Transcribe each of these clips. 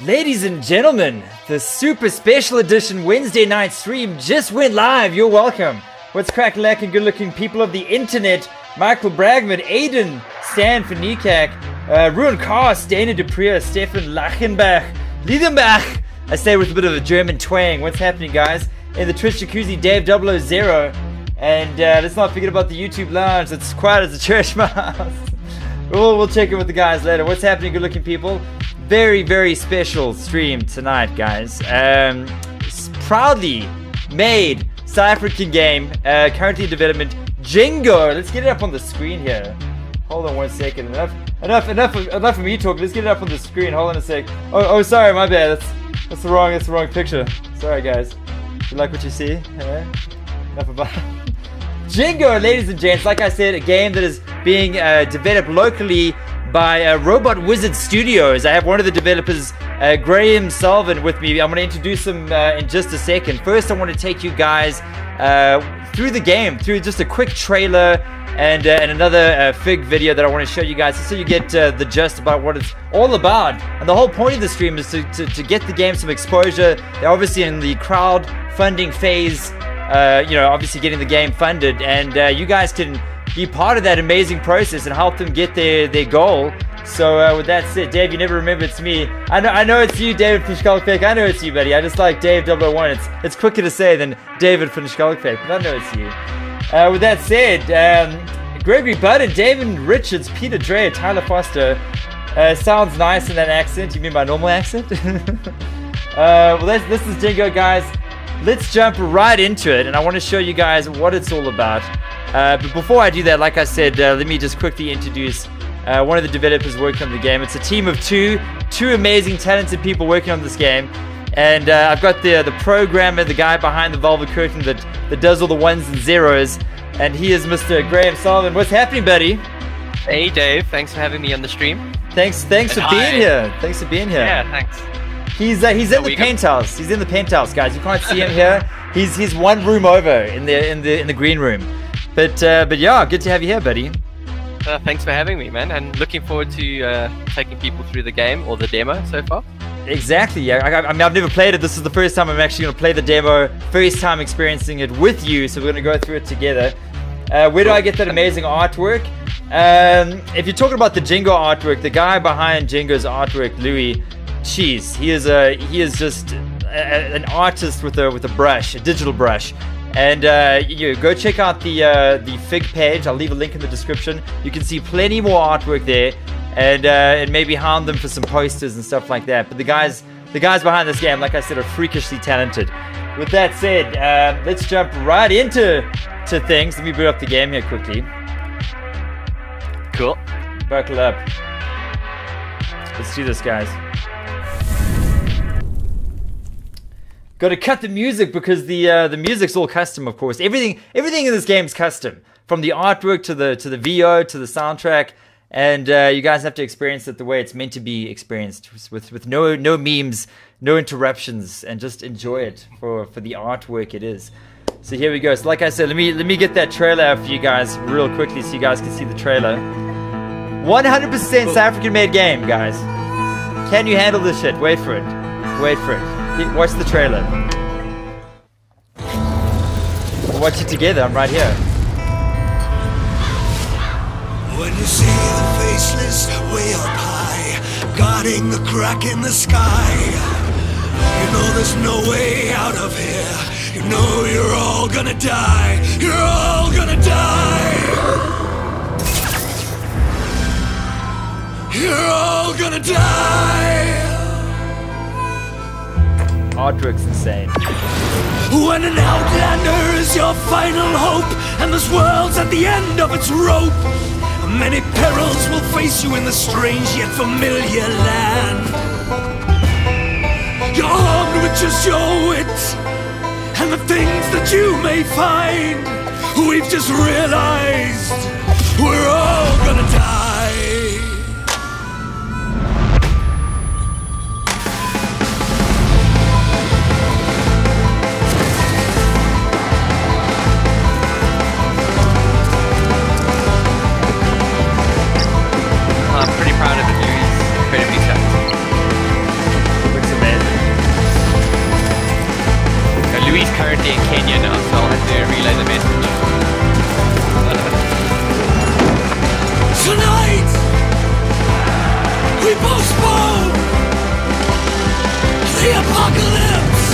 Ladies and gentlemen, the super special edition Wednesday night stream just went live. You're welcome. What's crack-lack and good-looking people of the internet? Michael Bragman, Aiden, Stan van Niekerk, Ruin Cast, Dana Duprier, Stefan Lachenbach, Liedenbach. I say with a bit of a German twang. What's happening, guys? In the Twitch Jacuzzi, Dave 000. And let's not forget about the YouTube lounge. It's quiet as a church mouse. We'll check in with the guys later. What's happening, good-looking people? Very, very special stream tonight, guys. Proudly made South African game, currently in development, Jengo. Let's get it up on the screen here. Hold on one second. Enough of me talking. Let's get it up on the screen. Hold on a sec. Oh, sorry, my bad. That's the wrong picture. Sorry, guys. You like what you see? Enough about Jengo, ladies and gents. Like I said, a game that is being developed locally by Robot Wizard Studios. I have one of the developers, Graham Salvin, with me. I'm going to introduce him in just a second. First, I want to take you guys through the game, through just a quick trailer and another Fig video that I want to show you guys, so you get the gist about what it's all about. And the whole point of the stream is to get the game some exposure. They're obviously in the crowdfunding phase, obviously getting the game funded, and you guys can be part of that amazing process and help them get their goal. So with that said, Dave, you never remember it's me. I know it's you, David from Skulkfake. I know it's you, buddy. I just like Dave 001. It's quicker to say than David from Skulkfake, but I know it's you. With that said, Gregory Budd and David Richards, Peter Dre, Tyler Foster. Sounds nice in that accent. You mean my normal accent? Well, this is Jengo, guys. Let's jump right into it, and I want to show you guys what it's all about. But before I do that, like I said, let me just quickly introduce one of the developers working on the game. It's a team of two amazing, talented people working on this game. And I've got the programmer, the guy behind the velvet curtain that does all the ones and zeros. And he is Mr. Graham Sullivan. What's happening, buddy? Hey, Dave. Thanks for having me on the stream. Thanks for being here. Thanks for being here. Yeah, thanks. He's in the penthouse. He's in the penthouse, guys. You can't see him here. He's one room over in the green room. But yeah, good to have you here, buddy. Thanks for having me, man, and looking forward to taking people through the game or the demo so far. Exactly, yeah. I mean, I've never played it. This is the first time I'm actually going to play the demo. First time experiencing it with you, so we're going to go through it together. Where do I get that amazing artwork? If you're talking about the Jengo artwork, the guy behind Jengo's artwork, Louis, jeez, he is just an artist with a brush, a digital brush. And you go check out the Fig page. I'll leave a link in the description. You can see plenty more artwork there, and maybe hound them for some posters and stuff like that. But the guys behind this game, like I said, are freakishly talented. With that said, let's jump right into things. Let me boot up the game here quickly. Cool. Buckle up. Let's do this, guys. Got to cut the music because the music's all custom, of course. Everything in this game's custom, from the artwork to the VO to the soundtrack, and you guys have to experience it the way it's meant to be experienced, with no memes, no interruptions, and just enjoy it for the artwork it is. So here we go. So like I said, let me get that trailer out for you guys real quickly so you guys can see the trailer. 100% South African made game, guys. Can you handle this shit? Wait for it. Wait for it. Watch the trailer. We'll watch it together. I'm right here. When you see the faceless way up high, guarding the crack in the sky, you know there's no way out of here. You know you're all gonna die. You're all gonna die. You're all gonna die. Artwork's insane. When an outlander is your final hope, and this world's at the end of its rope, many perils will face you in the strange yet familiar land. You're armed with just your wit and the things that you may find. We've just realized we're all gonna die. I'm pretty proud of it, Louis. Incredibly talented. currently in Kenya now, so I'll have to relay the message. Tonight, we postpone the apocalypse.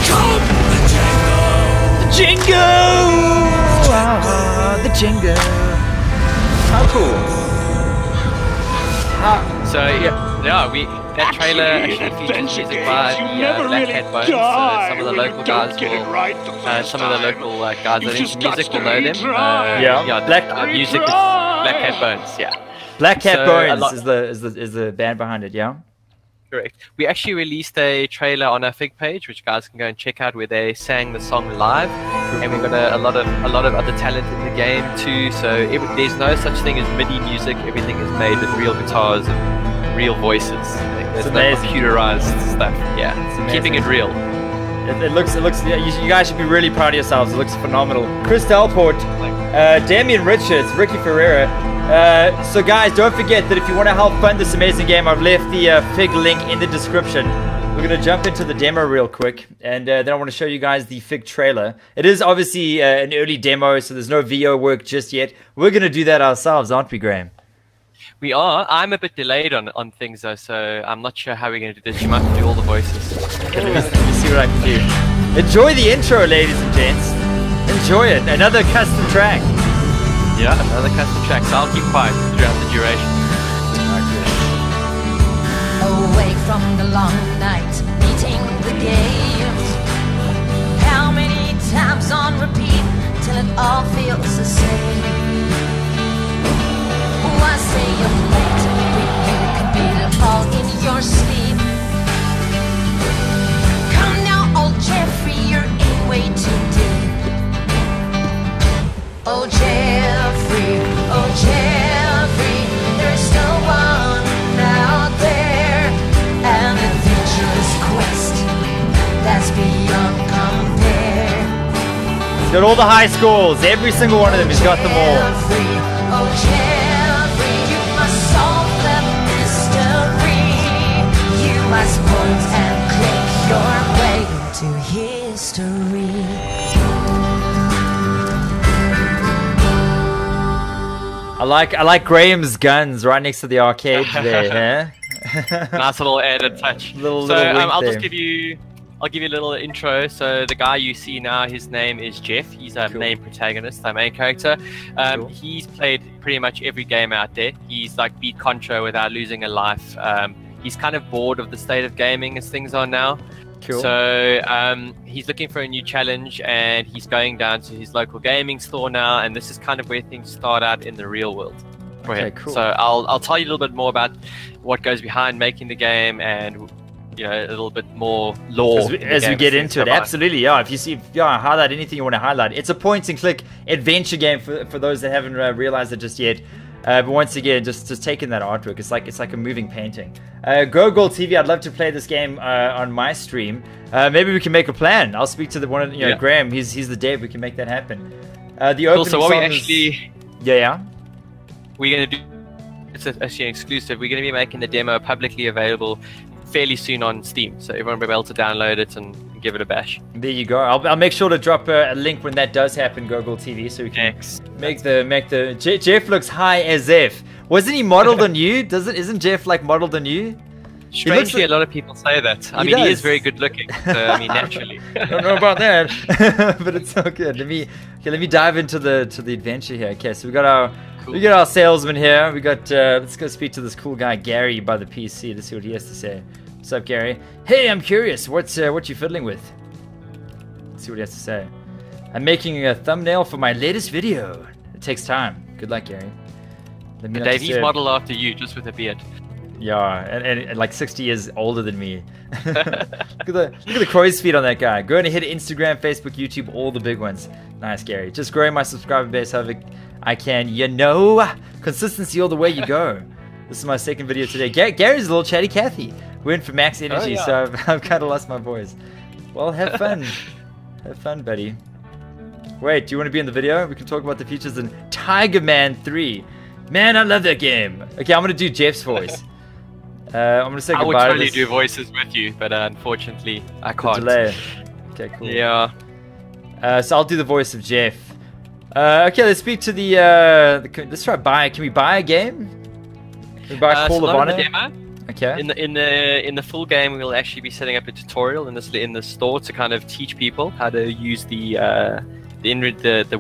Come, the Jengo. Jengo! The Jengo. How cool. So that trailer actually features music by the Black Hat Bones. So some of the local guys will, some of the local guys that into music will know them. Music is Black Hat Bones. Yeah. Black Hat Bones is the band behind it. Yeah. Correct. We actually released a trailer on our Fig page, which guys can go and check out, where they sang the song live, and we've got a lot of other talent in the game too. So there's no such thing as MIDI music. Everything is made with real guitars and real voices. There's no computerized stuff. Yeah, keeping it real. It looks. Yeah, you guys should be really proud of yourselves. It looks phenomenal. Chris Delport, Damian Richards, Ricky Ferreira. So guys, don't forget that if you want to help fund this amazing game, I've left the Fig link in the description. We're going to jump into the demo real quick, and then I want to show you guys the Fig trailer. It is obviously an early demo, so there's no VO work just yet. We're going to do that ourselves, aren't we, Graham? We are. I'm a bit delayed on things though, so I'm not sure how we're going to do this. You might have to do all the voices. Okay, let me see what I can do. Enjoy the intro, ladies and gents. Enjoy it. Another custom track. Yeah, another custom track, so I'll keep quiet throughout the duration. Awake from the long night, meeting the games. How many times on repeat till it all feels the same? Why stay up late when you can beat it all in your sleep? Come now, old Jeffrey, you're in way too deep. Oh Jeffrey, there's no one out there. An adventurous quest that's beyond compare. He's got all the high scores, every single one of them, he's got them all. Oh Jeffrey, you must solve the mystery. You must point and click your way to history. I like Graham's guns right next to the arcade there. Nice little added touch. I'll give you a little intro. So the guy you see now, his name is Jeff. He's our main protagonist, our main character. He's played pretty much every game out there. He's like beat Contra without losing a life. He's kind of bored of the state of gaming as things are now. Cool. So he's looking for a new challenge, and he's going down to his local gaming store now, and this is kind of where things start out in the real world for him. Cool. So I'll tell you a little bit more about what goes behind making the game, and a little bit more lore as we get into it. Absolutely, yeah. If you see, highlight anything you want to highlight. It's a point-and-click adventure game for those that haven't realized it just yet. But once again, just taking that artwork, it's like a moving painting. Gogol TV, I'd love to play this game on my stream. Maybe we can make a plan. I'll speak to Graham. He's the dev. We can make that happen. The opening so what song we actually we're gonna do. It's actually an exclusive. We're gonna be making the demo publicly available fairly soon on Steam, so everyone will be able to download it and give it a bash. There you go. I'll make sure to drop a link when that does happen, Gogol TV, so we can make the Jeff looks high as F. Wasn't he modeled on you? Isn't Jeff like modeled on you? Strangely, a lot of people say that. I mean, he is very good looking. So, I mean, naturally. I don't know about that, but it's so good. Let me dive into the adventure here. Okay, so we got our salesman here. We got let's go speak to this cool guy Gary by the PC to see what he has to say. What's up, Gary? Hey, I'm curious. What you fiddling with? Let's see what he has to say. I'm making a thumbnail for my latest video. It takes time. Good luck, Gary. Dave, he's modeled after you, just with a beard. Yeah, and like 60 years older than me. look at the crow's feet on that guy. Go and hit Instagram, Facebook, YouTube, all the big ones. Nice, Gary. Just growing my subscriber base however I can. Consistency all the way you go. This is my second video today. Gary's a little chatty Cathy. We're in for max energy, so I've kind of lost my voice. Well, have fun. Have fun, buddy. Wait, do you want to be in the video? We can talk about the features in Tiger Man 3. Man, I love that game. Okay, I'm going to do Jeff's voice. I'm going to say goodbye. I would totally do voices with you, but unfortunately, I can't. Delay. Okay, cool. Yeah. So I'll do the voice of Jeff. Okay, let's speak to the let's try buy. Can we buy a game? Can we buy Call of Honor? Demo. Okay. In the full game, we'll actually be setting up a tutorial in the store to kind of teach people how to use the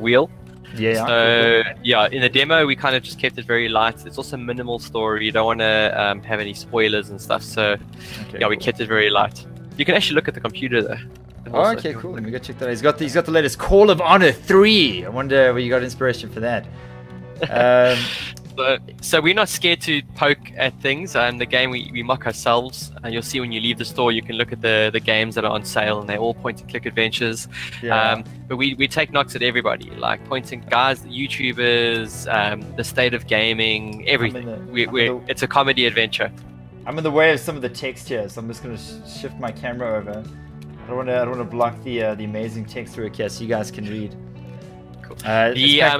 wheel. Yeah. So yeah, in the demo we kind of just kept it very light. It's also minimal story. You don't want to have any spoilers and stuff. So yeah, we kept it very light. You can actually look at the computer though. Oh, okay, cool. Let me go check that out. He's got the latest Call of Honor 3. I wonder where you got inspiration for that. So we're not scared to poke at things. The game we mock ourselves. You'll see when you leave the store, you can look at the games that are on sale, and they're all point-and-click adventures. Yeah. But we take knocks at everybody, like pointing guys, YouTubers, the state of gaming, everything. It's a comedy adventure. I'm in the way of some of the text here, so I'm just gonna shift my camera over. I don't want to block the amazing text through it, okay, so you guys can read. Cool.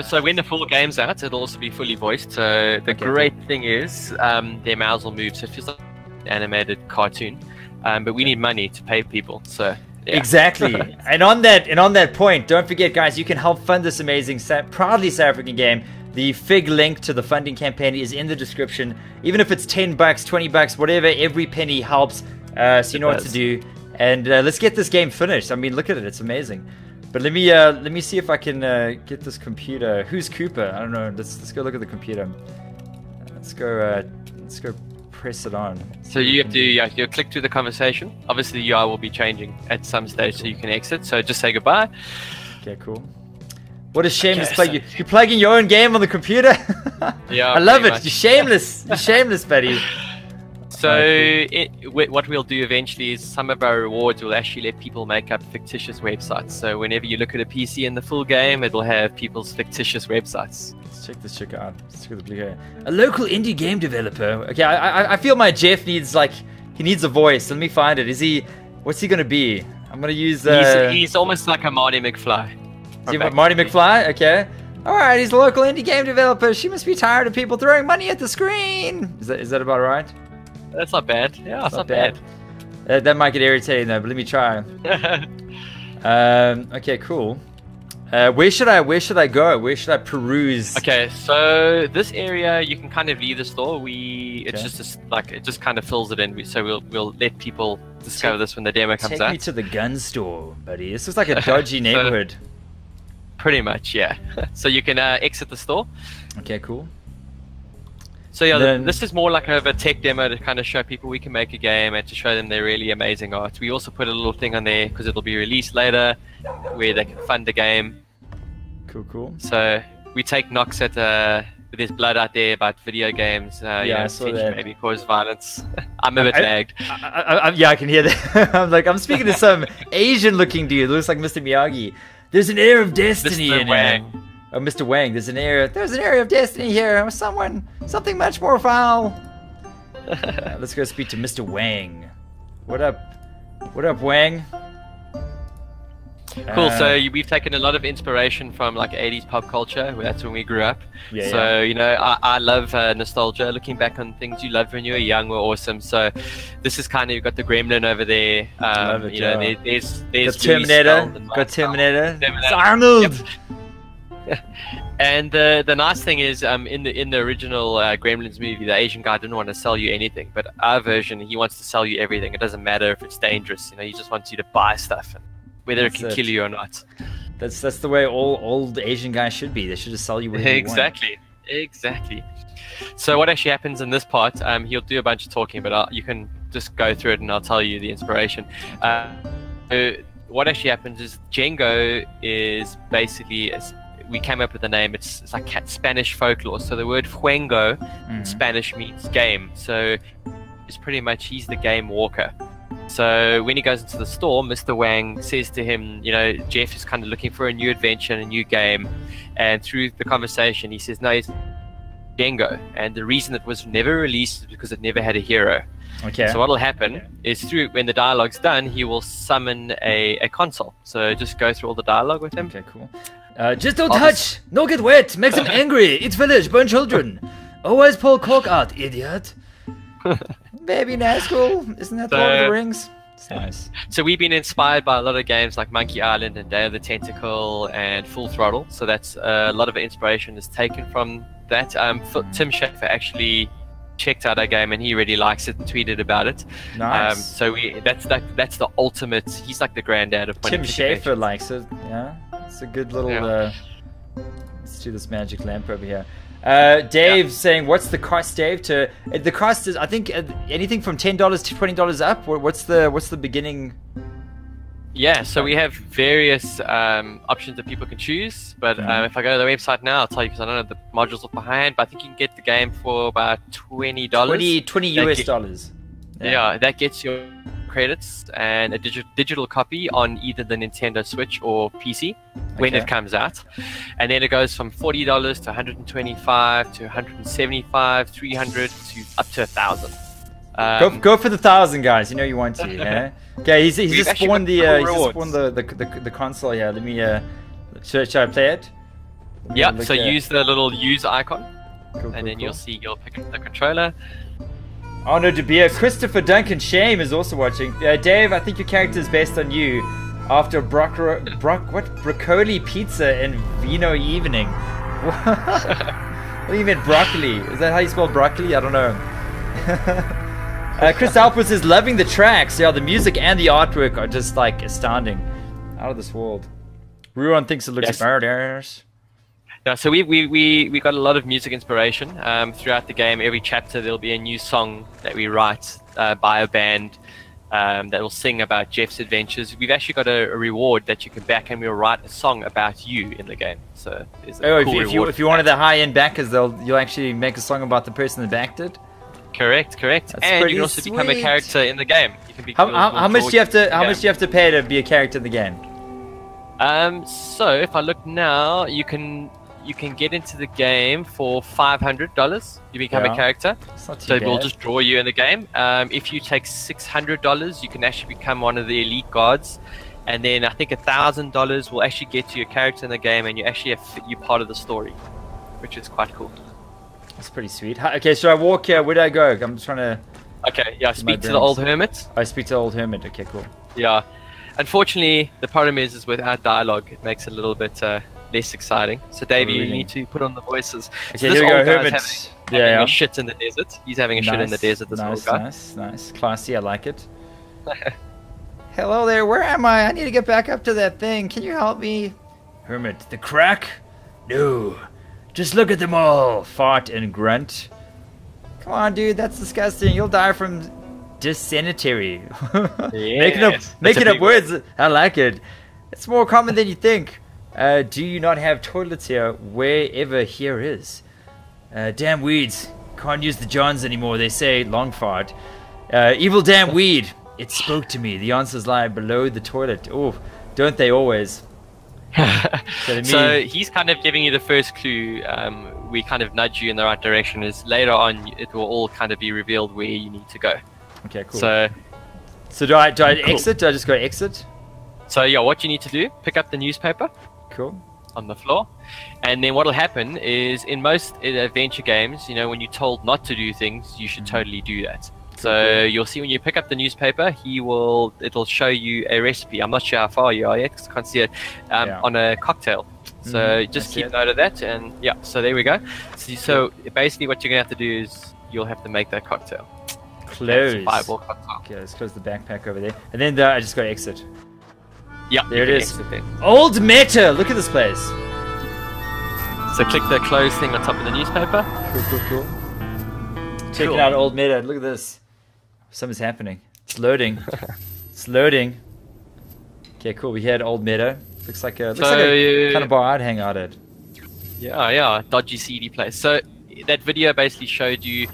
So when the full game's out, it'll also be fully voiced. So the great thing is their mouths will move, so it feels like an animated cartoon. But we need money to pay people, so yeah. Exactly. and on that point, don't forget, guys, you can help fund this amazing, proudly South African game. The Fig link to the funding campaign is in the description. Even if it's $10, $20, whatever, every penny helps. So you know what to do. And let's get this game finished. I mean, look at it; it's amazing. But let me see if I can get this computer. Who's Cooper? I don't know. Let's go look at the computer. Let's go press it on. So you have to you click through the conversation. Obviously, the UI will be changing at some stage, so you can exit. So just say goodbye. Okay, cool. What a shameless plug! You're plugging your own game on the computer. Yeah, I love it. You're shameless. You're shameless, buddy. So what we'll do eventually is some of our rewards will actually let people make up fictitious websites. So whenever you look at a PC in the full game, it will have people's fictitious websites. Let's check this chick out. Let's check the blue hair. A local indie game developer. Okay, I feel my Jeff needs he needs a voice. Let me find it. What's he gonna be? I'm gonna use. He's almost like a Marty McFly. Marty McFly. Okay. All right, he's a local indie game developer. She must be tired of people throwing money at the screen. Is that about right? That's not bad. Yeah, that's not bad. That might get irritating though, but let me try. Okay, cool. Where should I go? Where should I peruse? Okay, so this area you can kind of leave the store. It just kind of fills it in. So we'll let people discover this when the demo comes out. Take me to the gun store, buddy. This looks like a dodgy neighborhood. Pretty much, yeah. So you can exit the store. Okay, cool. So yeah, this is more like a tech demo to kind of show people we can make a game and to show them their really amazing art. We also put a little thing on there because it'll be released later where they can fund the game. Cool. So we take knocks at there's blood out there about video games. I saw that. Maybe cause violence. I'm a bit lagged. Yeah, I can hear that. I'm speaking to some Asian-looking dude. Looks like Mr. Miyagi. There's an air of destiny in it. Oh, Mr. Wang, there's an area of destiny here. Something much more foul. Let's go speak to Mr. Wang. What up, Wang? Cool. So we've taken a lot of inspiration from like 80s pop culture. That's when we grew up. So you know, I love nostalgia. Looking back on things you loved when you were young were awesome. So this is kind of, you've got the Gremlin over there. Love it, you know, there's Terminator. Got Terminator. It's Arnold. Yep. And the nice thing is, in the original Gremlins movie, the Asian guy didn't want to sell you anything, but our version, he wants to sell you everything. It doesn't matter if it's dangerous. You know, he just wants you to buy stuff, whether it can kill you or not. That's the way all old Asian guys should be. They should just sell you whatever you want. Exactly. So what actually happens in this part? He'll do a bunch of talking, but you can just go through it, and I'll tell you the inspiration. What actually happens is Jengo is basically. We came up with the name. It's like Spanish folklore. So the word Juengo in Spanish means game. So it's pretty much, he's the game walker. So when he goes into the store, Mr. Wang says to him, you know, Jeff is kind of looking for a new adventure and a new game. And through the conversation, he says, no, it's Jengo. And the reason it was never released is because it never had a hero. Okay. So what'll happen is when the dialogue's done, he will summon a console. So just go through all the dialogue with him. Okay, cool. Just don't touch! No get wet! Makes him angry! It's village, burn children! Always pull cork out, idiot! Baby Nazgul! Isn't that Lord of the Rings? It's nice. So we've been inspired by a lot of games like Monkey Island and Day of the Tentacle and Full Throttle. So that's a lot of inspiration is taken from that. Tim Schafer actually checked out our game and he really likes it and tweeted about it. Nice. So that's the ultimate. He's like the granddad of Tim Schafer likes it. Yeah, it's a good little. Yeah. Let's do this magic lamp over here. Dave saying, "What's the cost, Dave?" The cost is, I think, anything from $10 to $20 up. What's the beginning? Yeah, so we have various options that people can choose, but if I go to the website now, I'll tell you because I don't know the modules off behind, but I think you can get the game for about $20. $20 US dollars. Yeah, that gets your credits and a digital copy on either the Nintendo Switch or PC when it comes out. And then it goes from $40 to $125 to $175, $300 to up to $1,000. Go for the 1,000, guys. You know you want to. Yeah. Okay, he's just spawned the console here. Let me. Should I play it? Yeah. So use the little use icon, cool, and then you'll pick up the controller. Oh no, De Beer. Christopher Duncan Shame is also watching. Dave, I think your character is based on you. After broccoli pizza and vino evening. What do you mean broccoli? Is that how you spell broccoli? I don't know. Chris Alpers is loving the tracks. Yeah, the music and the artwork are just like astounding, out of this world. Ruan thinks it looks badass. Yeah, so we got a lot of music inspiration throughout the game. Every chapter there'll be a new song that we write by a band that will sing about Jeff's adventures. We've actually got a reward that you can back, and we'll write a song about you in the game. So there's a cool reward if you wanted the high-end backers, you'll actually make a song about the person that backed it. Correct. That's and you can also become a character in the game. You can be how much do you have to pay to be a character in the game? So if I look now, you can get into the game for $500. You become a character. So we'll just draw you in the game. If you take $600, you can actually become one of the elite guards. And then I think $1,000 will actually get you a character in the game, and you actually you're part of the story, which is quite cool. That's pretty sweet. Okay, so I walk here. Where do I go? I'm trying to... Okay, yeah, speak to the old hermit. I speak to the old hermit. Okay, cool. Yeah. Unfortunately, the problem is without dialogue, it makes it a little bit less exciting. So, Davey, you need to put on the voices. Okay, so here we go. Hermit. Having a shit in the desert. He's having a shit in the desert, this old guy. Nice. Classy, I like it. Hello there, where am I? I need to get back up to that thing. Can you help me? Hermit, the crack? No. Just look at them all. Fart and grunt. Come on, dude, that's disgusting. You'll die from dysentery. making up words. I like it. It's more common than you think. Do you not have toilets here? Wherever here is. Damn weeds. Can't use the johns anymore. They say long fart. Evil damn weed. It spoke to me. The answers lie below the toilet. Oh, don't they always? So he's kind of giving you the first clue. We kind of nudge you in the right direction. Is later on it will all kind of be revealed where you need to go. Okay, cool. So do I exit? Do I just go exit? So yeah, what you need to do, pick up the newspaper. Cool. On the floor, and then what will happen is in most adventure games, you know, when you're told not to do things, you should totally do that. So you'll see when you pick up the newspaper, it'll show you a recipe. I'm not sure how far you are yet because I can't see it on a cocktail. So just keep note of that, and yeah. So there we go. So basically, what you're gonna have to do is you'll have to make that cocktail. Close. Fireball cocktail. Okay, let's close the backpack over there, and then I just go exit. Yeah, there it is. Old meta. Look at this place. So click the close thing on top of the newspaper. Cool. Checking out old meta. Look at this. Something's happening. It's loading. It's loading. Okay, cool. We had old meta. Looks like a kind of bar I'd hang out at. Yeah. Dodgy, seedy place. So that video basically showed you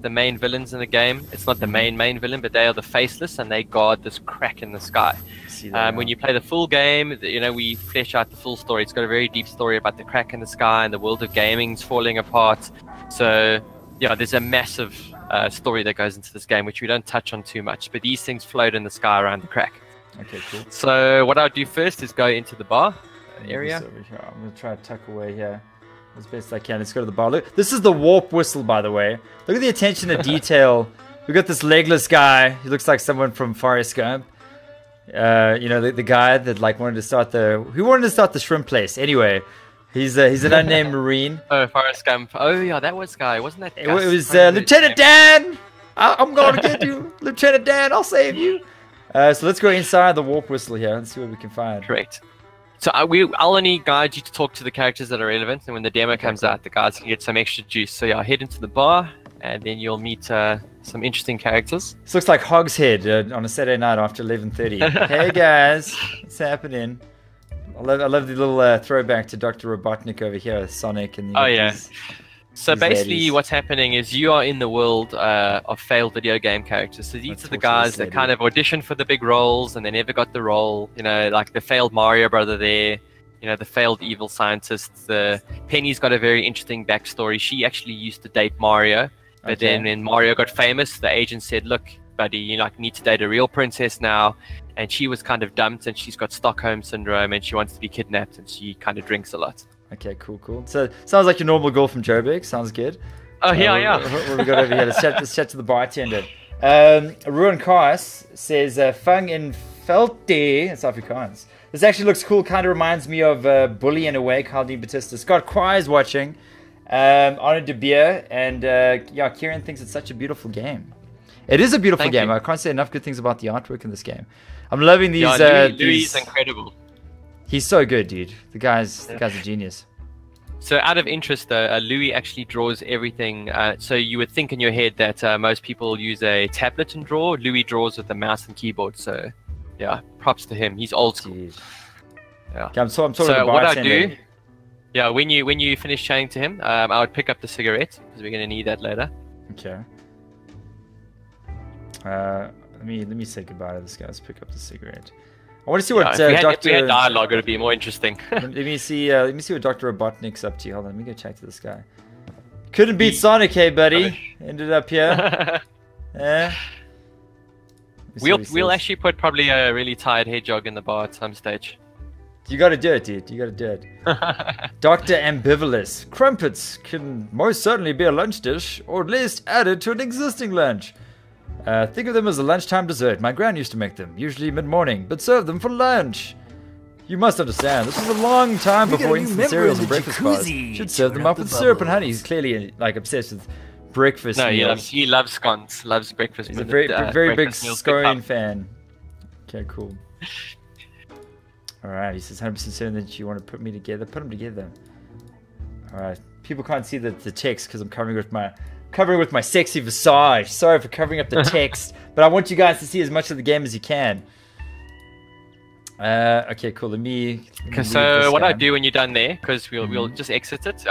the main villains in the game. It's not the main villain, but they are the faceless, and they guard this crack in the sky. When you play the full game, you know, we flesh out the full story. It's got a very deep story about the crack in the sky and the world of gaming's falling apart. So yeah, there's a massive story that goes into this game, which we don't touch on too much, but these things float in the sky around the crack. Okay, cool. So what I'll do first is go into the bar area. I'm going to try to tuck away here as best I can. Let's go to the bar. Look, this is the warp whistle, by the way. Look at the attention to detail We got this legless guy. He looks like someone from Forrest Gump. You know, the guy that like wanted to start the shrimp place. Anyway, he's an unnamed Marine. Oh, Forrest Gump. Oh yeah, that was guy. Wasn't that? It was Lieutenant Dan. I'm gonna get you, Lieutenant Dan. I'll save you. So let's go inside the warp whistle here and see what we can find. Correct. So I'll only guide you to talk to the characters that are relevant, and when the demo comes out, the guys can get some extra juice. So yeah, head into the bar, and then you'll meet some interesting characters. This looks like Hogshead on a Saturday night after 11:30. Hey guys, what's happening? I love the little throwback to Dr. Robotnik over here with Sonic and. Oh yeah. So basically, ladies. what's happening is you are in the world of failed video game characters. So these are the guys that kind of auditioned for the big roles and they never got the role. You know, like the failed Mario brother there. You know, the failed evil scientist. Penny's got a very interesting backstory. She actually used to date Mario, but then when Mario got famous, the agent said, "Look, buddy, you like need to date a real princess now." And she was kind of dumped, and she's got Stockholm syndrome, and she wants to be kidnapped, and she kind of drinks a lot. Okay, cool. So sounds like your normal girl from Joburg. Sounds good. Oh yeah. What we got over here? Let's chat to the bartender. Ruin Kars says Fung in Velte. It's Afrikaans. This actually looks cool. Kind of reminds me of Bully in a way. Caldine Batista. Scott Quai is watching. Arno De Beer and yeah, Kieran thinks it's such a beautiful game. It is a beautiful game. I can't say enough good things about the artwork in this game. I'm loving these. Louis is incredible. He's so good, dude. The guy's a genius. So out of interest though, Louis actually draws everything. So you would think in your head that most people use a tablet and draw. Louis draws with a mouse and keyboard. So yeah, props to him. He's old school. Jeez. Yeah. Okay, I'm talking so to what I do, yeah, when you finish chatting to him, I would pick up the cigarette because we're gonna need that later. Okay. Let me say goodbye to this guy. Let's pick up the cigarette. I want to see what if we had dialogue, it would be more interesting. let me see what Dr. Robotnik's up to. Hold on, let me go check to this guy. Couldn't beat Sonic, hey buddy. Ended up here. Yeah. We'll actually put probably a really tired hedgehog in the bar at some stage. You gotta do it, dude. You gotta do it. Dr. Ambivalus. Crumpets can most certainly be a lunch dish, or at least added to an existing lunch. Think of them as a lunchtime dessert. My gran used to make them, usually mid-morning, but serve them for lunch. You must understand, this was a long time before instant cereals and breakfast bars. Should serve them up with syrup and honey. He's clearly like obsessed with breakfast meals. he loves scones, loves breakfast. He's a very big scone fan. Okay, cool. Alright, he says 100% certain that you want to put me together. Put them together. Alright, people can't see the text because I'm covering with my sexy visage. Sorry for covering up the text, but I want you guys to see as much of the game as you can. Okay, cool. Let me so what I do when you're done there, because we'll just exit it.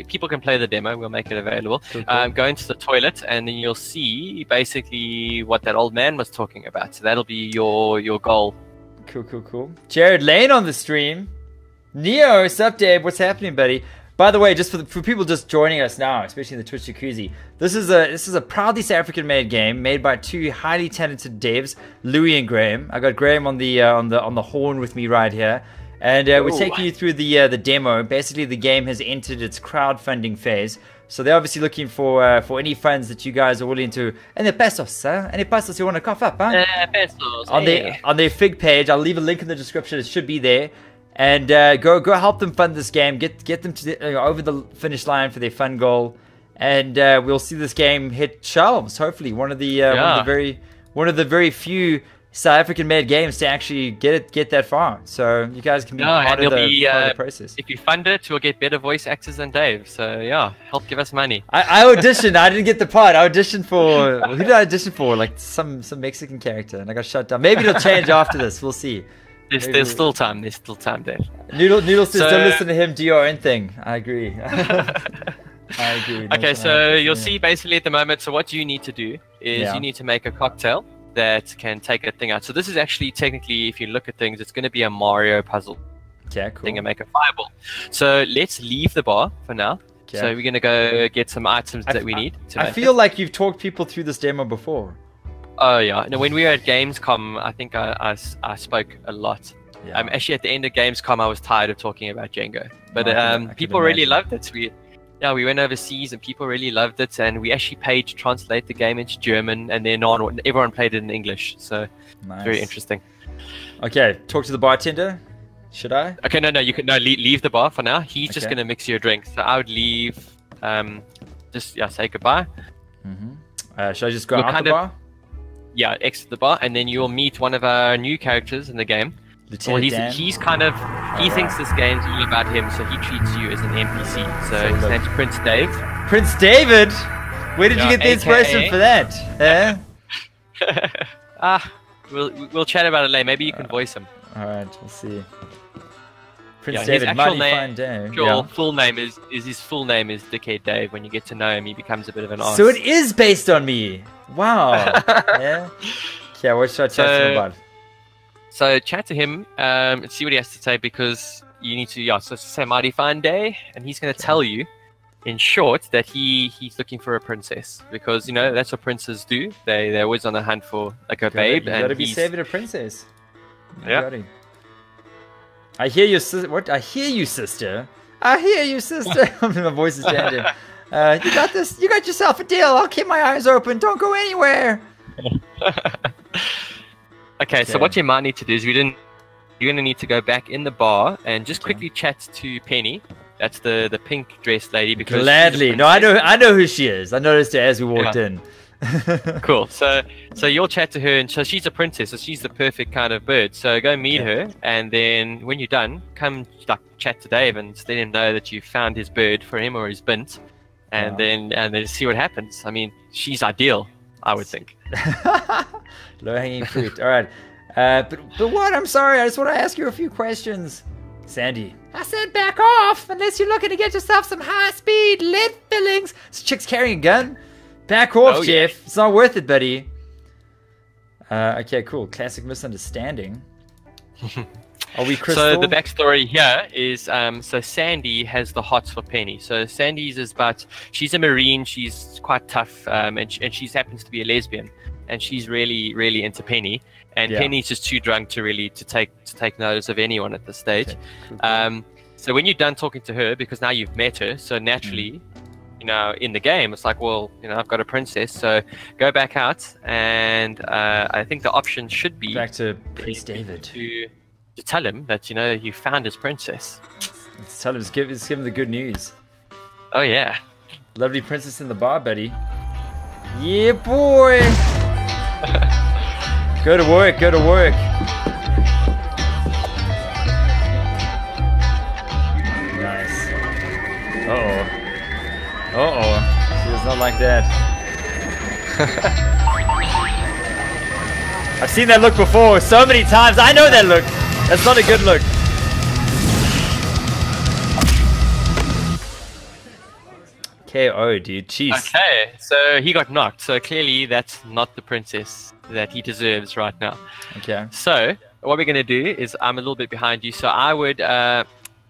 People can play the demo. We'll make it available. Cool. Go into the toilet, and then you'll see basically what that old man was talking about. So that'll be your goal. Cool. Jared Lane on the stream. Neo, what's up, Dave? What's happening, buddy? By the way, just for people just joining us now, especially in the Twitch Jacuzzi, this is a proudly South African-made game made by two highly talented devs, Louis and Graham. I got Graham on the horn with me right here, and we're taking you through the demo. Basically, the game has entered its crowdfunding phase, so they're obviously looking for any funds that you guys are willing to. Any pesos, huh? Any pesos you want to cough up, huh? Pesos. On their Fig page, I'll leave a link in the description. It should be there. And go help them fund this game. Get them to over the finish line for their fun goal, and we'll see this game hit shelves. Hopefully, one of the very few South African-made games to actually get that far. So you guys can be part of the process. If you fund it, we'll get better voice actors than Dave. So yeah, help give us money. I auditioned. I didn't get the part. I auditioned for who did I audition for? Like some Mexican character, and I got shut down. Maybe it'll change after this. We'll see. There's still time. There's still time, Dave. Noodle says don't listen to him. Do your own thing. I agree. I agree. Okay, so you'll see basically at the moment. So what you need to do is you need to make a cocktail that can take a thing out. So this is actually technically, if you look at things, it's going to be a Mario puzzle. Okay, cool. Thing and make a fireball. So let's leave the bar for now. Okay. So we're going to go get some items that we need. I feel like you've talked people through this demo before. Oh yeah, no, when we were at Gamescom, I think I spoke a lot. Yeah. Actually, at the end of Gamescom, I was tired of talking about Jengo, but people really loved it. Yeah, we went overseas and people really loved it, and we actually paid to translate the game into German, and then everyone played it in English. So Nice. very interesting. Okay, talk to the bartender. Should I? Okay, no, you can leave the bar for now. He's just Okay. gonna mix you a drink. So I would leave. Just say goodbye. Should I just go We'll out the kind of- bar? Yeah, exit the bar, and then you'll meet one of our new characters in the game. Well, Lieutenant Dan? he's kind of thinks this game's all about him, so he treats you as an NPC. So his name's Prince Dave. Prince David? Where did you Yeah, get the inspiration AKA. for that? We'll chat about it later. Maybe you can voice him. Alright, we'll see. Prince His David, actual mighty name, fine day. actual full name is his full name is Dickhead Dave. When you get to know him, he becomes a bit of an arse. So it is based on me. Wow. Yeah. Okay, what should I chat to him about? So chat to him and see what he has to say, because you need to, so say mighty fine day, and he's going to tell you, in short, that he's looking for a princess, because that's what princes do. They're always on the hunt for like a babe, You and gotta be he's- saving a princess. You Yeah. gotta. I hear you, sister. What? I hear you, sister. I hear you, sister. My voice is changing. You got this. You got yourself a deal. I'll keep my eyes open. Don't go anywhere. Okay, so what you might need to do is you're going to need to go back in the bar and just quickly chat to Penny. That's the pink dressed lady. Because she's a Gladly. No, I princess. know who she is. I noticed her as we walked in. Cool. So you'll chat to her, and so she's a princess, so she's the perfect kind of bird. So go meet her, and then when you're done, come chat to Dave and let him know that you found his bird for him or his bint, and then see what happens. I mean, she's ideal, I would think. Low hanging fruit. All right. But what? I'm sorry. I just want to ask you a few questions. Sandy. I said back off unless you're looking to get yourself some high-speed lead fillings. This chick's carrying a gun. Back off, Oh, yeah. Jeff. It's not worth it, buddy. Okay, cool. Classic misunderstanding. Are we Crystal? So the backstory here is, so Sandy has the hots for Penny. So Sandy's she's a Marine, she's quite tough, and she happens to be a lesbian, and she's really, really into Penny. And Yeah. Penny's just too drunk to take notice of anyone at this stage. Okay, cool. So when you're done talking to her, because now you've met her, so naturally, in the game, it's like, well, I've got a princess, so go back out, and I think the option should be Back to Prince David. to tell him that you found his princess. Let's tell him. Let's give him the good news. Oh yeah. Lovely princess in the bar, buddy. Yeah, boy. Go to work. Go to work. Nice. She does not like that. I've seen that look before so many times. I know that look. That's not a good look. KO, dude. Jeez. Okay, so he got knocked. So clearly that's not the princess that he deserves right now. Okay. So what we're gonna do is I'm a little bit behind you. So I would so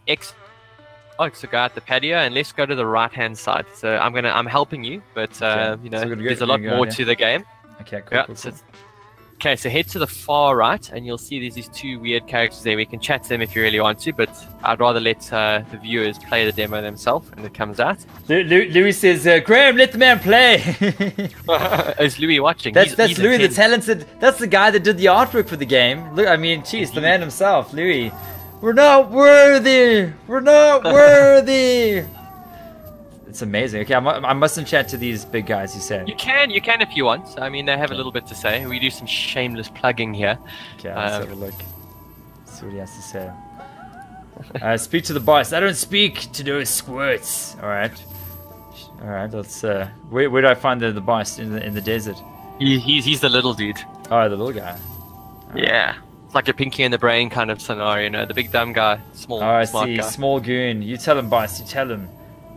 go out the patio and let's go to the right hand side. So I'm helping you, but Okay. So we're gonna there's a lot go more there. to the game. Okay, cool, Yeah, cool, so cool. Okay, so head to the far right, and you'll see there's these two weird characters there. We can chat to them if you really want to, but I'd rather let the viewers play the demo themselves when it comes out. Louis says, Graham, let the man play. Is Louis watching? That's He's Louis, the intense. talented. That's the guy that did the artwork for the game. Look, I mean, jeez, the man himself, Louis. We're not worthy. We're not worthy. It's amazing. Okay, I mustn't chat to these big guys. You said. You can if you want. I mean, they have a little bit to say. We do some shameless plugging here. Okay, let's have a look. See what he has to say. Speak to the boss. I don't speak to those squirts. All right. Let's. Where do I find the boss in the desert? He's the little dude. Oh, the little guy. Yeah, it's like a Pinky in the Brain kind of scenario. The big dumb guy, Oh, I smart see. guy. Small goon. You tell him, boss. You tell him.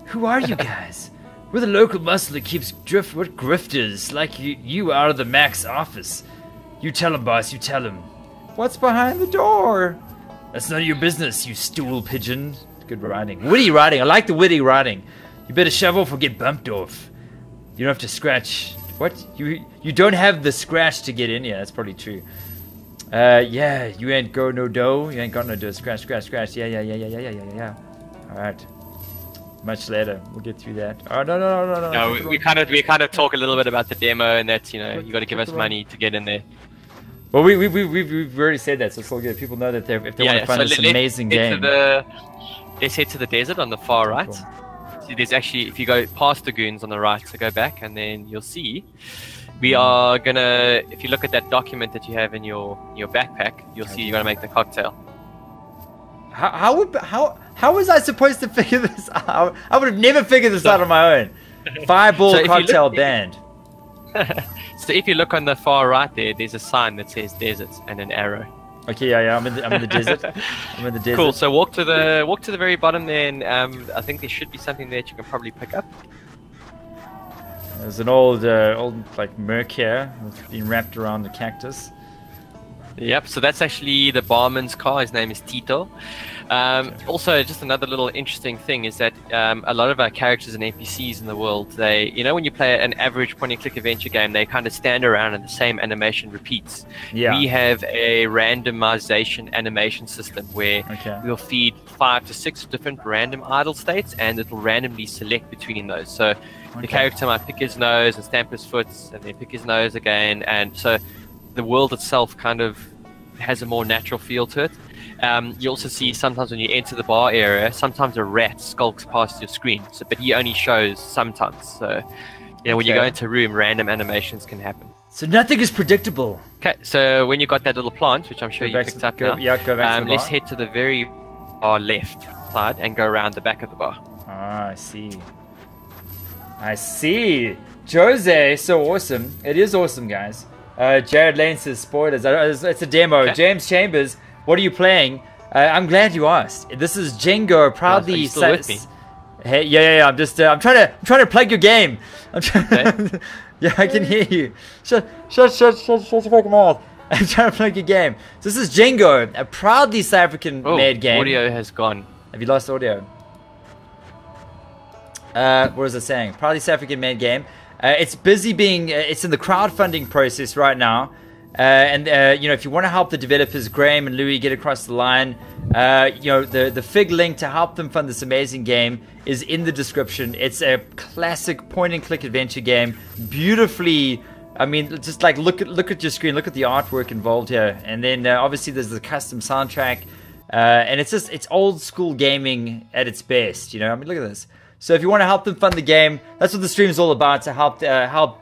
Who are you guys? We're the local muscle that keeps what grifters like you out of the Mac's office. You tell him, boss. You tell him. What's behind the door? That's none of your business, you stool pigeon. Good writing. Witty writing. I like the witty writing. You better shove off or get bumped off. You don't have to scratch. What? You don't have the scratch to get in here. That's probably true. Yeah. You ain't go no dough. You ain't got no dough. Scratch. Yeah. All right. much later. We'll get through that. Oh no. No, we kind of talk a little bit about the demo, and that's, you know, you got to give us money to get in there. Well, we've already said that, so it's all good. People know that if they want to find this amazing game. Let's head to the desert on the far right. Cool. See, there's actually, if you go past the goons on the right, so go back, and then you'll see we are gonna. If you look at that document that you have in your backpack, you'll see you're gonna make the cocktail. How was I supposed to figure this out? I would have never figured this out on my own. Fireball So cocktail band. So if you look on the far right there's a sign that says desert and an arrow. Okay, yeah, I'm in the desert. I'm in the desert. Cool. So walk to the very bottom there, and I think there should be something there that you can probably pick up. There's an old like merc here, that's been wrapped around the cactus. Yep. So that's actually the barman's car. His name is Tito. Also, just another little interesting thing is that a lot of our characters and NPCs in the world, they, you know, when you play an average point-and-click adventure game, they kind of stand around and the same animation repeats. Yeah. We have a randomization animation system where we'll feed 5 to 6 different random idle states, and it'll randomly select between those. So the character might pick his nose and stamp his foot, and then pick his nose again, and so the world itself kind of has a more natural feel to it. You also see sometimes when you enter the bar area, sometimes a rat skulks past your screen, but he only shows sometimes. So, you know, when you go into a room, random animations can happen. So nothing is predictable. Okay, so when you got that little plant, which I'm sure you picked up now, go back to the let's bar. head to the very far left side and go around the back of the bar. Ah, I see. I see. Jose, so awesome. It is awesome, guys. Jared Lane says spoilers. It's a demo. Okay. James Chambers, what are you playing? I'm glad you asked. This is Jengo, proudly. Are you still with me? Hey, yeah. I'm just. I'm trying to plug your game. I'm trying. Yeah, I can hear you. Shut your fucking mouth. I'm trying to plug your game. So this is Jengo, a proudly South African made game. Audio has gone. Have you lost audio? What was it saying? Proudly South African made game. It's busy being. It's in the crowdfunding process right now. And you know, if you want to help the developers, Graham and Louis, get across the line, you know, the fig link to help them fund this amazing game is in the description. It's a classic point-and-click adventure game, beautifully. I mean, just like look at your screen, look at the artwork involved here, and then obviously there's the custom soundtrack, and it's old school gaming at its best. You know, I mean, look at this. So if you want to help them fund the game, that's what the stream is all about, to help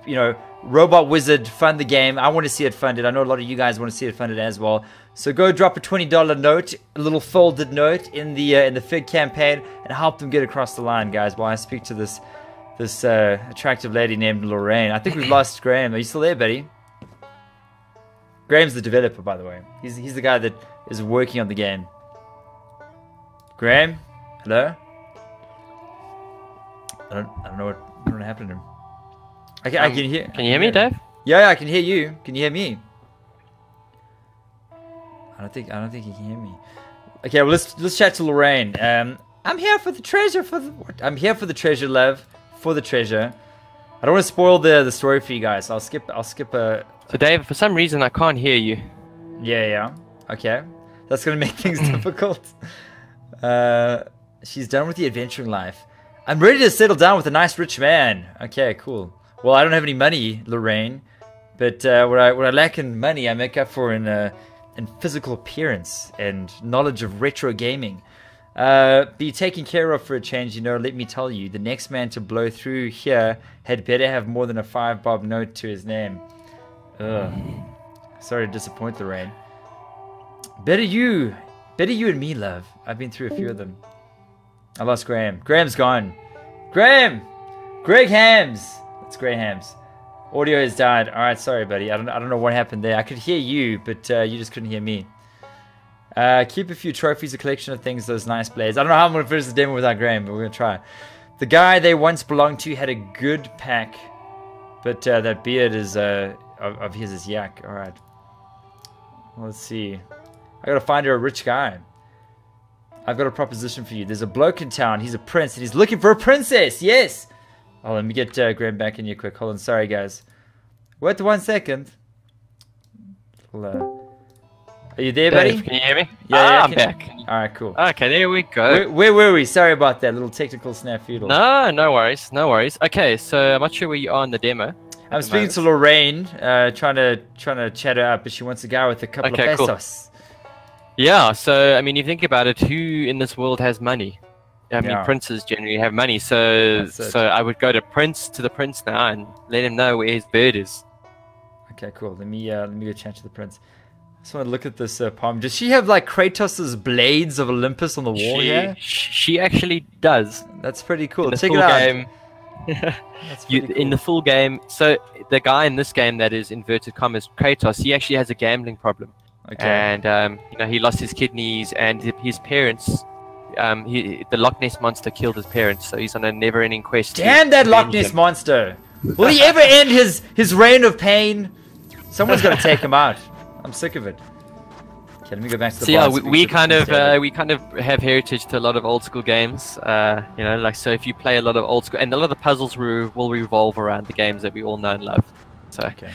you know, Robot Wizard fund the game. I want to see it funded. I know a lot of you guys want to see it funded as well. So go drop a $20 note, a little folded note in the Fig campaign, and help them get across the line, guys. While I speak to this attractive lady named Lorraine. I think we've lost Graham. Are you still there, buddy? Graham's the developer, by the way. He's the guy that is working on the game. Graham, hello. I don't know what happened to him. I can hear. Can you hear me, Dave? Yeah, I can hear you. Can you hear me? I don't think he can hear me. Okay, well let's chat to Lorraine. I'm here for the treasure. I'm here for the treasure, love. For the treasure. I don't want to spoil the story for you guys. So I'll skip a. So Dave, for some reason I can't hear you. Yeah. Okay, that's gonna make things difficult. She's done with the adventuring life. I'm ready to settle down with a nice rich man. Okay, cool. Well, I don't have any money, Lorraine, but what I lack in money, I make up for in physical appearance and knowledge of retro gaming. Be taken care of for a change, you know. Let me tell you, the next man to blow through here had better have more than a 5-bob note to his name. Ugh. Sorry to disappoint, Lorraine. Better you and me, love. I've been through a few of them. I lost Graham. Graham's gone. Graham! Greg Hams! It's Greg Hams. Audio has died. Alright, sorry, buddy. I don't know what happened there. I could hear you, but you just couldn't hear me. Keep a few trophies, a collection of things, those nice blades. I don't know how I'm going to finish the demo without Graham, but we're going to try. The guy they once belonged to had a good pack, but that beard is of his is yak. Alright. Let's see. I gotta find her a rich guy. I've got a proposition for you. There's a bloke in town. He's a prince, and he's looking for a princess. Yes. Oh, let me get Graham back in here quick. Hold on. Sorry, guys. Wait 1 second. I Are you there, buddy? Dave, can you hear me? Yeah, I'm back. Alright, cool. Okay, there we go. Where were we? Sorry about that little technical snafu. No, no worries, no worries. Okay, so I'm not sure where you are in the demo. I'm speaking to Lorraine, trying to chat her up, but she wants a guy with a couple of pesos. Cool. Yeah, so I mean, you think about it, who in this world has money? I mean, princes generally have money, so I would go to the prince now and let him know where his bird is. Okay, cool. Let me go chat to the prince. I just want to look at this palm. Does she have like Kratos's blades of Olympus on the wall here? She actually does. That's pretty cool. In the Check full it out. game, Cool. In the full game, so the guy in this game that is inverted commas Kratos, he actually has a gambling problem. Okay. And you know, he lost his kidneys, and his parents. The Loch Ness monster killed his parents, so he's on a never-ending quest. Damn that Loch Ness monster! Will he ever end his reign of pain? Someone's got to take him out. I'm sick of it. Okay, let me go back to the. So yeah, we kind of have heritage to a lot of old school games. You know, like, so if you play a lot of old school, and a lot of the puzzles will revolve around the games that we all know and love. So okay.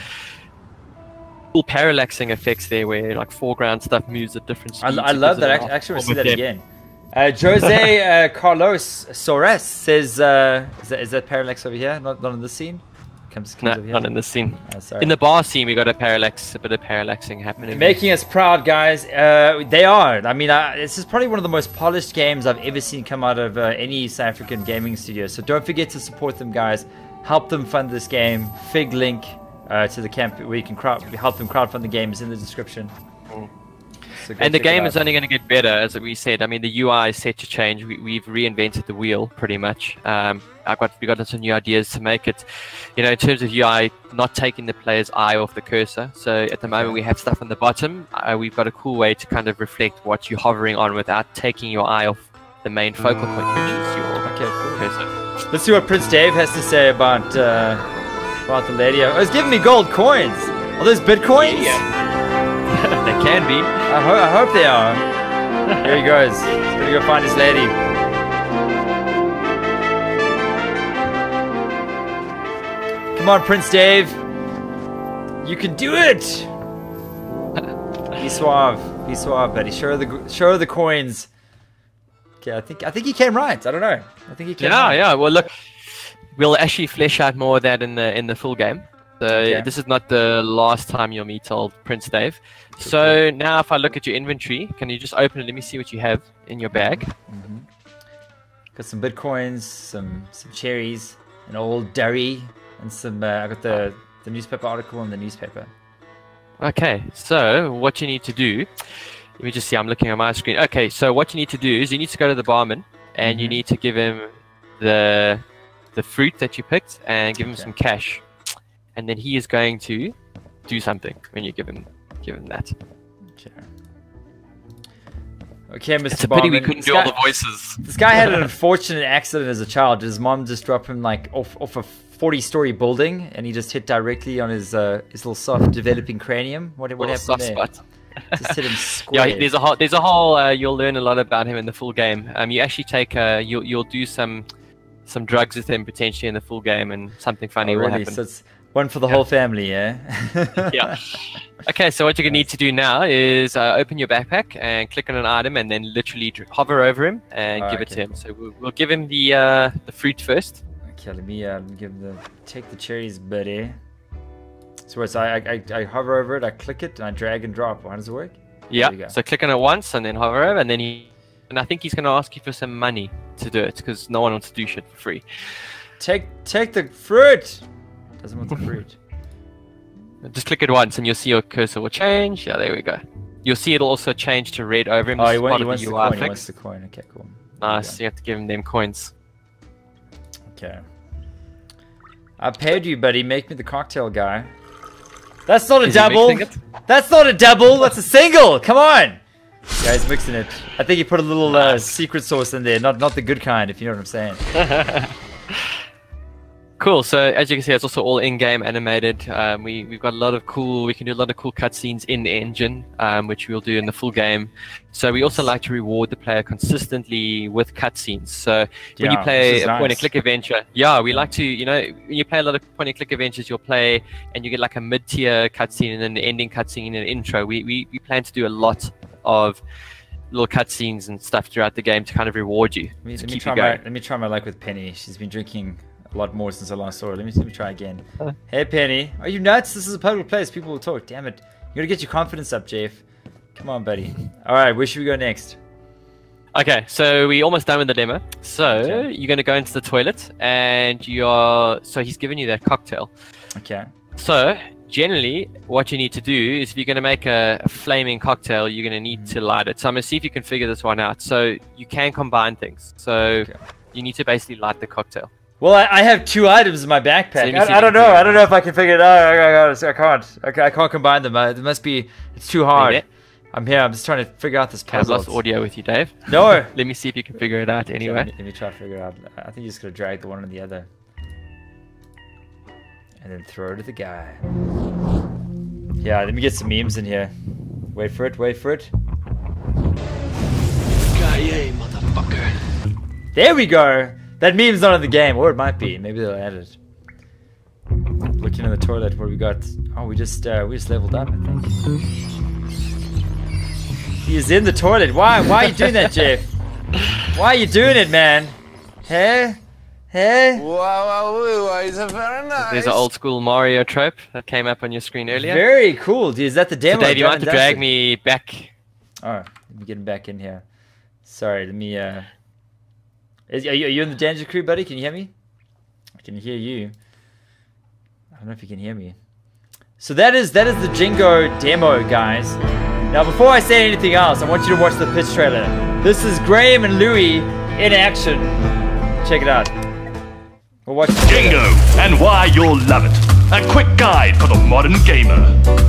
Cool parallaxing effects there, where like foreground stuff moves at different speeds. I love that. Actually, we'll see that again. Jose Carlos Soares says, "Is that parallax over here? Not in this scene." Comes no, over here. not in this scene. Oh, sorry. In the bar scene, we got a bit of parallaxing happening. Making us proud, guys. They are. I mean, this is probably one of the most polished games I've ever seen come out of any South African gaming studio. So don't forget to support them, guys. Help them fund this game. Fig link to the camp where you can help them crowdfund the game is in the description. So and the game is only going to get better, as we said. I mean, the UI is set to change. We've reinvented the wheel, pretty much. We got some new ideas to make it, you know, in terms of UI, not taking the player's eye off the cursor. So at the moment, we have stuff on the bottom. We've got a cool way to kind of reflect what you're hovering on without taking your eye off the main focal point, which is your cursor. Let's see what Prince Dave has to say about the lady. Oh, he's giving me gold coins. Are those bitcoins? Yeah. They can be. I hope they are. Here he goes. He's gonna go find his lady. Come on, Prince Dave. You can do it. Be suave, buddy. Show her the coins. Okay, I think he came right. I don't know. I think he came right. Yeah. Well, look, we'll actually flesh out more of that in the full game. So this is not the last time you'll meet old Prince Dave. So now if I look at your inventory, can you just open it? Let me see what you have in your bag. Got some bitcoins, some cherries, an old dairy, and some. I got the newspaper article and the newspaper. Okay, so what you need to do, let me just see. I'm looking at my screen. Okay, so what you need to do is you need to go to the barman and you need to give him the fruit that you picked and give him some cash. And then he is going to do something when you give him that. Okay, Mr. It's a Barman. pity we couldn't do all the voices. This guy had an unfortunate accident as a child. His mom just dropped him like off a 40-story building, and he just hit directly on his little soft developing cranium. What happened soft there? Spot. Just hit him square. Yeah, there's a whole. You'll learn a lot about him in the full game. You actually take you'll do some drugs with him potentially in the full game, and something funny will happen. So it's one for the whole family, yeah? Yeah. Okay, so what you're going to need to do now is open your backpack and click on an item and then literally hover over him and give it to him. So we'll give him the fruit first. Okay, let me take the cherries, buddy. So I hover over it, I click it, and I drag and drop. How does it work? Yeah, so click on it once and then hover over, and then and I think he's going to ask you for some money to do it, because no one wants to do shit for free. Take the fruit! Doesn't want the fruit. Just click it once and you'll see your cursor will change. Yeah, there we go. You'll see it'll also change to red over him. Oh, he wants the coin. Okay, cool. Nice, you have to give him them coins. Okay. I paid you, buddy. Make me the cocktail guy. That's not a double. That's not a double. That's a single. Come on. Yeah, he's mixing it. I think he put a little secret sauce in there. Not the good kind, if you know what I'm saying. Cool. So as you can see, it's also all in-game animated. We've got a lot of cool. We can do a lot of cool cutscenes in the engine, which we'll do in the full game. So we also like to reward the player consistently with cutscenes. So when you play a point-and-click adventure, we like to, you know, when you play a lot of point-and-click adventures, you'll play and you get like a mid-tier cutscene and then the ending cutscene and an intro. We plan to do a lot of little cutscenes and stuff throughout the game to kind of reward you. Let me try my luck with Penny. She's been drinking a lot more since I last saw her. Let me try again. Hey Penny, are you nuts? This is a public place. People will talk. Damn it. You gotta get your confidence up, Jeff. Come on, buddy. Alright, where should we go next? Okay, so we're almost done with the demo. So you're gonna go into the toilet and so he's given you that cocktail. Okay. So generally what you need to do is if you're gonna make a flaming cocktail, you're gonna need to light it. So I'm gonna see if you can figure this one out. So you can combine things. So you need to basically light the cocktail. Well, I have 2 items in my backpack. I don't know. I don't know if I can figure it out. I can't. Okay, I can't combine them. It must be. It's too hard. I'm here. I'm just trying to figure out this puzzle. I've lost audio with you, Dave. No. Let me see if you can figure it out anyway. Let me try to figure it out. I think you're just gonna drag the one on the other, and then throw it at the guy. Yeah. Let me get some memes in here. Wait for it. Wait for it. Motherfucker. There we go. That meme's not in the game, or it might be. Maybe they'll add it. Looking in the toilet, what do we got? Oh, we just leveled up, I think. He's in the toilet. Why are you doing that, Jeff? Why are you doing it, man? Hey? Wow, it's a very nice. There's an old school Mario trope that came up on your screen earlier. Very cool, dude. Is that the demo? So Dave, you want to drag me back? Oh, let me get him back in here. Sorry, let me are you in the danger crew, buddy? Can you hear me? I can hear you. I don't know if you can hear me. So that is the Jengo demo, guys. Now, before I say anything else, I want you to watch the pitch trailer. This is Graham and Louis in action. Check it out. We'll watch Jengo and why you'll love it. A quick guide for the modern gamer.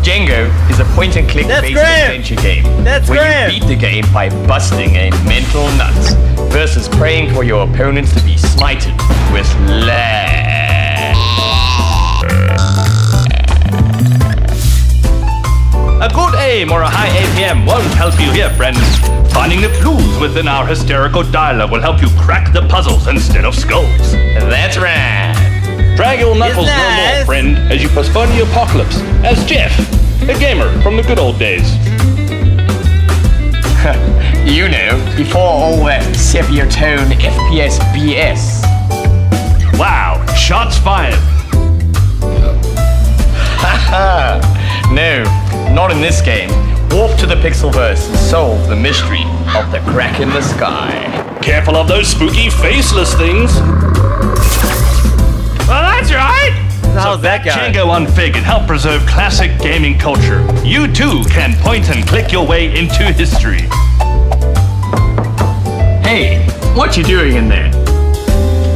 Jengo is a point-and-click based adventure game where you beat the game by busting a mental nuts versus praying for your opponents to be smited with lag. A good aim or a high APM won't help you here, friends. Finding the clues within our hysterical dialogue will help you crack the puzzles instead of skulls. That's right. Drag your knuckles no more, friend, as you postpone the apocalypse. As Jeff, a gamer from the good old days. You know, before all that sepia tone FPS BS. Wow, shots fired. Haha, no, not in this game. Warp to the Pixelverse and solve the mystery of the crack in the sky. Careful of those spooky faceless things. Well, that's right! How's that guy? Jengo Unfig and help preserve classic gaming culture. You too can point and click your way into history. Hey, what you doing in there?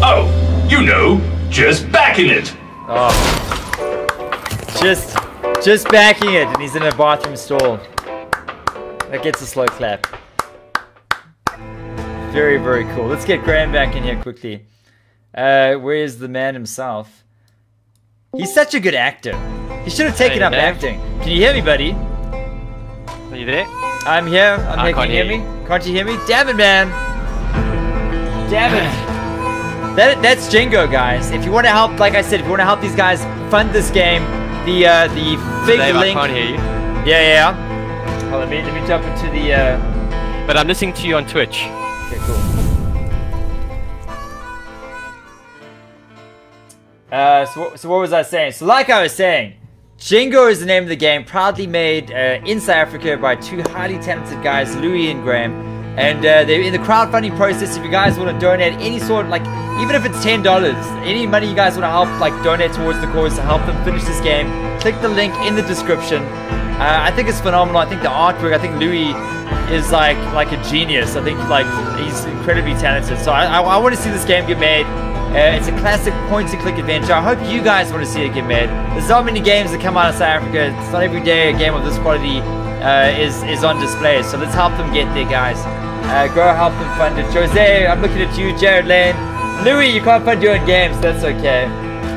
Oh, you know, just backing it. Oh. Just backing it, and he's in a bathroom stall. That gets a slow clap. Very, very cool. Let's get Graham back in here quickly. Where's the man himself? He's such a good actor. He should have taken up acting. Can you hear me, buddy? Are you there? I'm here. I'm here. Can you hear me? Can't you hear me? Damn it, man. Damn it. That's Jengo, guys. If you want to help, like I said, if you want to help these guys fund this game, the big link. I can't hear you. Yeah. Oh, let me jump into the. But I'm listening to you on Twitch. Okay, cool. So what was I saying? So like I was saying, Jengo is the name of the game, proudly made in South Africa by 2 highly talented guys, Louis and Graham. And they're in the crowdfunding process. If you guys want to donate any sort, like even if it's $10, any money you guys want to help, like donate towards the cause to help them finish this game, click the link in the description. I think it's phenomenal. I think the artwork, I think Louis is like a genius. I think like he's incredibly talented. So I want to see this game get made. It's a classic point-and-click adventure. I hope you guys want to see it get made. There's not many games that come out of South Africa. It's not every day a game of this quality is on display. So let's help them get there, guys. Go help them fund it. Jose, I'm looking at you. Jared Lane. Louis, you can't fund your own games. That's okay.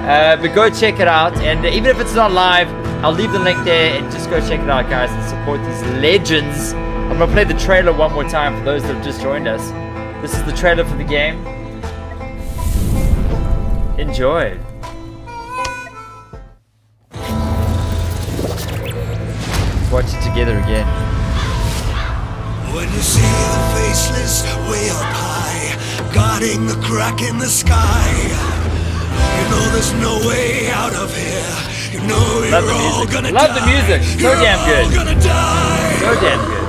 But go check it out, and even if it's not live, I'll leave the link there, and just go check it out, guys, and support these legends. I'm gonna play the trailer one more time for those that have just joined us. This is the trailer for the game. Enjoy. Let's watch it together again. When you see the faceless way up high, guarding the crack in the sky, you know there's no way out of here. You know you're all gonna die. Love the music. So damn good. Gonna die. So damn good.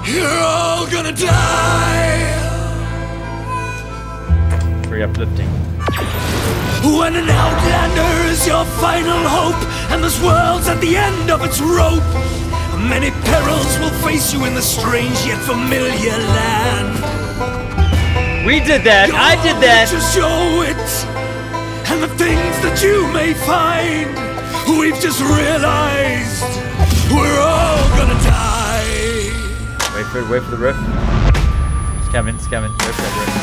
You're all gonna die. Very uplifting. When an outlander is your final hope, and this world's at the end of its rope, many perils will face you in the strange yet familiar land. We did that. I did that. Just your wit and the things that you may find. We've just realized we're all gonna die. Wait for the riff. It's coming. It's coming. Wait for that riff.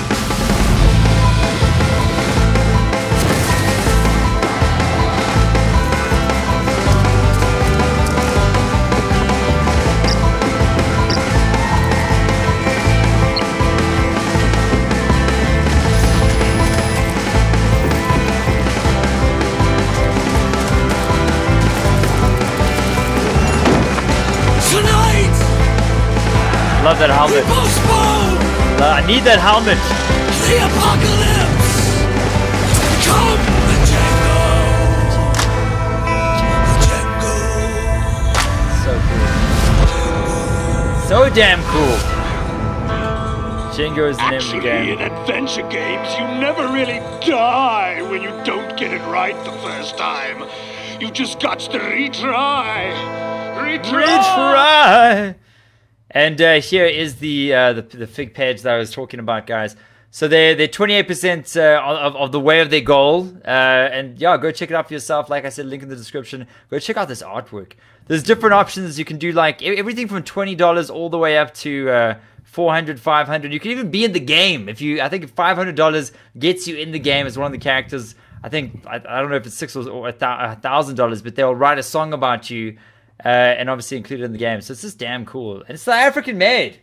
Love that helmet. I need that helmet. The apocalypse. Come, the Jengo. So cool. So damn cool. Jengo is the name of the game. In adventure games, you never really die when you don't get it right the first time. You just got to retry. Retry. And here is the fig page that I was talking about, guys. So they're 28% of the way of their goal. And yeah, go check it out for yourself. Like I said, link in the description. Go check out this artwork. There's different options. You can do like everything from $20 all the way up to $400, $500. You can even be in the game. I think $500 gets you in the game as one of the characters. I think I don't know if it's $600 or $1,000, but they'll write a song about you. And obviously included in the game, so it's just damn cool, and it's South African made.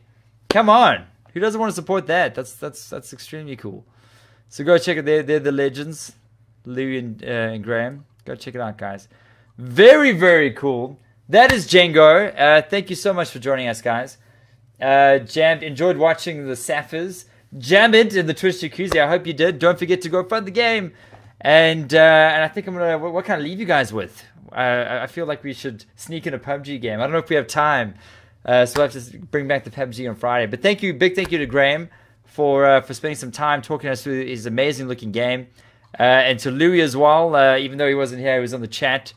Come on, who doesn't want to support that? That's extremely cool. So go check it. They're the legends, Louie and Graham. Go check it out, guys. Very, very cool. That is Jengo. Thank you so much for joining us, guys. Enjoyed watching the Sapphirs. Jam it in the Twitch Jacuzzi. I hope you did. Don't forget to go fund the game. And I think I'm gonna. What can I leave you guys with? I feel like we should sneak in a PUBG game. I don't know if we have time, so we'll have to bring back the PUBG on Friday. But thank you, big thank you to Graham for spending some time talking us through his amazing looking game, and to Louie as well. Even though he wasn't here, he was on the chat.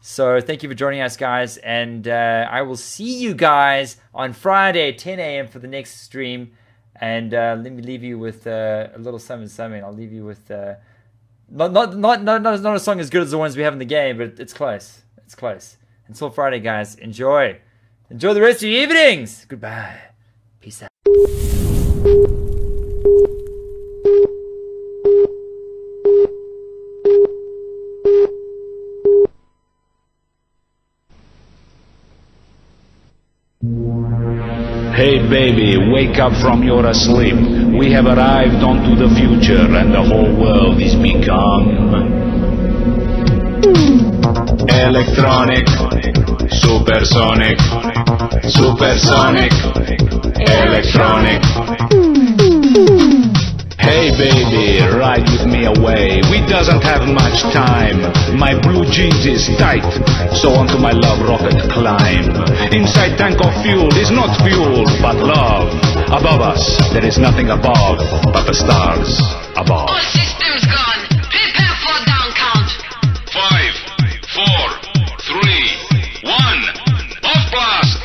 So thank you for joining us, guys, and I will see you guys on Friday, 10 a.m. for the next stream. And let me leave you with a little something. I'll leave you with. Not a song as good as the ones we have in the game, but it's close. It's close. Until Friday, guys. Enjoy. Enjoy the rest of your evenings. Goodbye. Peace out. Hey baby, wake up from your sleep. We have arrived onto the future and the whole world is become electronic, supersonic, supersonic, electronic. Hey baby, ride with me away. We doesn't have much time. My blue jeans is tight, so onto my love rocket climb. Inside tank of fuel is not fuel, but love. Above us, there is nothing above, but the stars above. All systems gone. Prepare for down count. 5, 4, 3, 1. Off blast!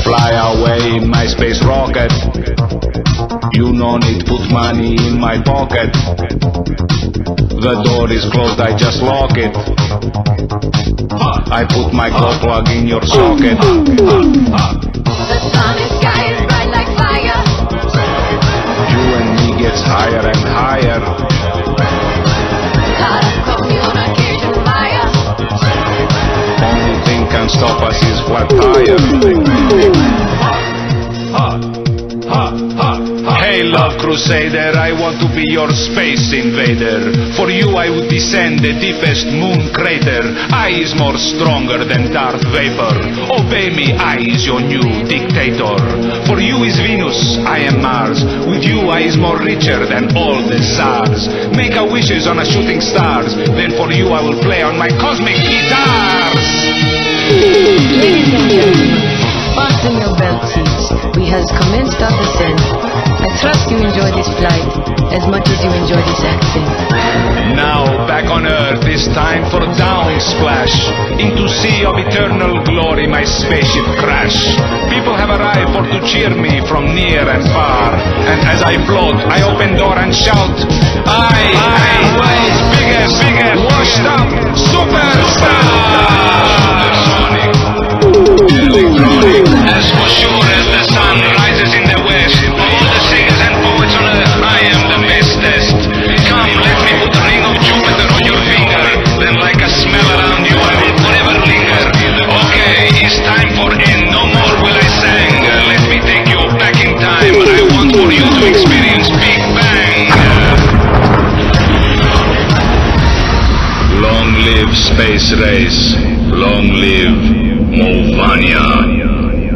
Fly away, my space rocket. You no need put money in my pocket. The door is closed, I just lock it. I put my glow plug in your socket. The sun and sky is bright like fire. You and me gets higher and higher. Caught up communication fire. Only thing can stop us is flat tire. Hey love crusader, I want to be your space invader. For you I would descend the deepest moon crater. I is more stronger than Darth Vapor. Obey me, I is your new dictator. For you is Venus, I am Mars. With you I is more richer than all the Tsars. Make a wishes on a shooting stars. Then for you I will play on my cosmic guitars. Ladies and gentlemen, fasten your belt seats. We has commenced our descent. I trust you enjoy this flight as much as you enjoy this accent. Now back on Earth, it's time for down splash. Into sea of eternal glory my spaceship crash. People have arrived for to cheer me from near and far. And as I float, I open door and shout, I was biggest, washed up superstar. Electronic, as for sure as the sun rises in the west. Of all the singers and poets on earth, I am the bestest. Come, let me put a ring of Jupiter on your finger. Then like a smell around you, I will forever linger. Okay, it's time for end, no more will I sing. Let me take you back in time. I want for you to experience Big Bang. Long live space race. Long live Movania.